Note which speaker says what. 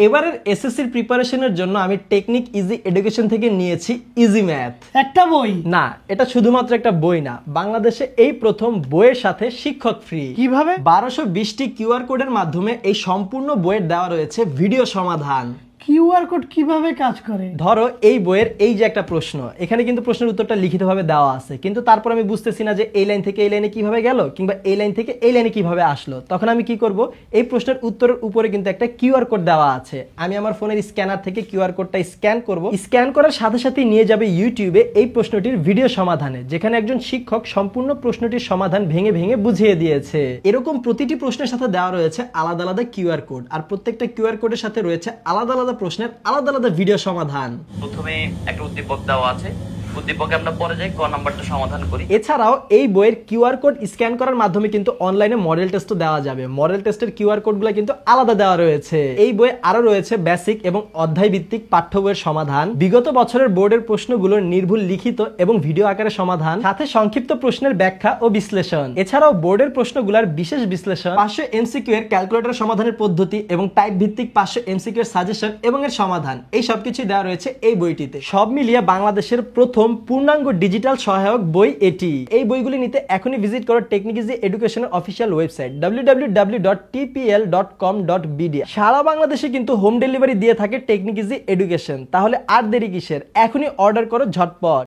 Speaker 1: এবারের এসএসসির প্রিপারেশনের জন্য আমি টেকনিক ইজি এডুকেশন থেকে নিয়েছি ইজি ম্যাথ।
Speaker 2: একটা বই
Speaker 1: না, এটা শুধুমাত্র একটা বই না, বাংলাদেশে এই প্রথম বইয়ের সাথে শিক্ষক ফ্রি।
Speaker 2: কিভাবে?
Speaker 1: 1220টি কিউআর কোডের মাধ্যমে এই সম্পূর্ণ বইয়ের দেওয়া রয়েছে ভিডিও সমাধান।
Speaker 2: কিউআর কোড কিভাবে কাজ করে?
Speaker 1: ধরো এই বইয়ের এই যে একটা প্রশ্ন, এখানে কিন্তু প্রশ্নের উত্তরটা লিখিতভাবে দেওয়া আছে, কিন্তু তারপর আমি বুঝতেছি না যে এই লাইন থেকে এই লাইনে কিভাবে গেল কিংবা এই লাইন থেকে এই লাইনে কিভাবে আসলো। তখন আমি কি করব, এই প্রশ্নের উত্তরের উপরে কিন্তু একটা কিউআর কোড দেওয়া আছে, আমি আমার ফোনের স্ক্যানার থেকে কিউআর কোডটা স্ক্যান করব। স্ক্যান করার সাথে সাথে নিয়ে যাবে ইউটিউবে এই প্রশ্নটির ভিডিও সমাধানে, যেখানে একজন শিক্ষক সম্পূর্ণ প্রশ্নটির সমাধান ভেঙে ভেঙে বুঝিয়ে দিয়েছে। এরকম প্রতিটি প্রশ্নের সাথে দেওয়া রয়েছে আলাদা আলাদা কিউআর কোড, আর প্রত্যেকটা কিউআর কোডের সাথে রয়েছে আলাদা আলাদা প্রশ্নের আলাদা আলাদা ভিডিও সমাধান।
Speaker 3: প্রথমে একটা উদ্দীপক দেওয়া আছে, উদ্দীপকে আমরা পরে যাই ক নাম্বারটা সমাধান করি।
Speaker 1: এছাড়াও এই বইয়ের কিউআর কোড স্ক্যান করার মাধ্যমে কিন্তু অনলাইনে মডেল টেস্টও দেওয়া যাবে। মডেল টেস্টের কিউআর কোডগুলো কিন্তু আলাদা দেওয়া রয়েছে। এই বইয়ে আরো রয়েছে বেসিক এবং অধ্যায় ভিত্তিক পাঠ্য বইয়ের সমাধান, বিগত বছরের বোর্ডের প্রশ্নগুলোর নির্ভুল লিখিত এবং ভিডিও আকারে সমাধান, সাথে সংক্ষিপ্ত প্রশ্নের ব্যাখ্যা ও বিশ্লেষণ। এছাড়াও বোর্ডের প্রশ্নগুলোর বিশেষ বিশ্লেষণ, 500 এমসিকিউ এর ক্যালকুলেটর সমাধানের পদ্ধতি এবং টাইপ ভিত্তিক 500 এমসিকিউ এর সাজেশন এবং এর সমাধান, এই সবকিছু দেওয়া রয়েছে এই বইটিতে। সব মিলিয়ে বাংলাদেশের প্রথম পূর্ণাঙ্গ ডিজিটাল সহায়ক বই এটি। এই বইগুলি নিতে এখনই ভিজিট করো টেকনিক ইজি এডুকেশনের অফিসিয়াল ওয়েবসাইট www.tpl.com.bd। সারা বাংলাদেশে কিন্তু হোম ডেলিভারি দিয়ে থাকে টেকনিক ইজি এডুকেশন। তাহলে আর দেরি কিসের, এখনই অর্ডার করো ঝটপট।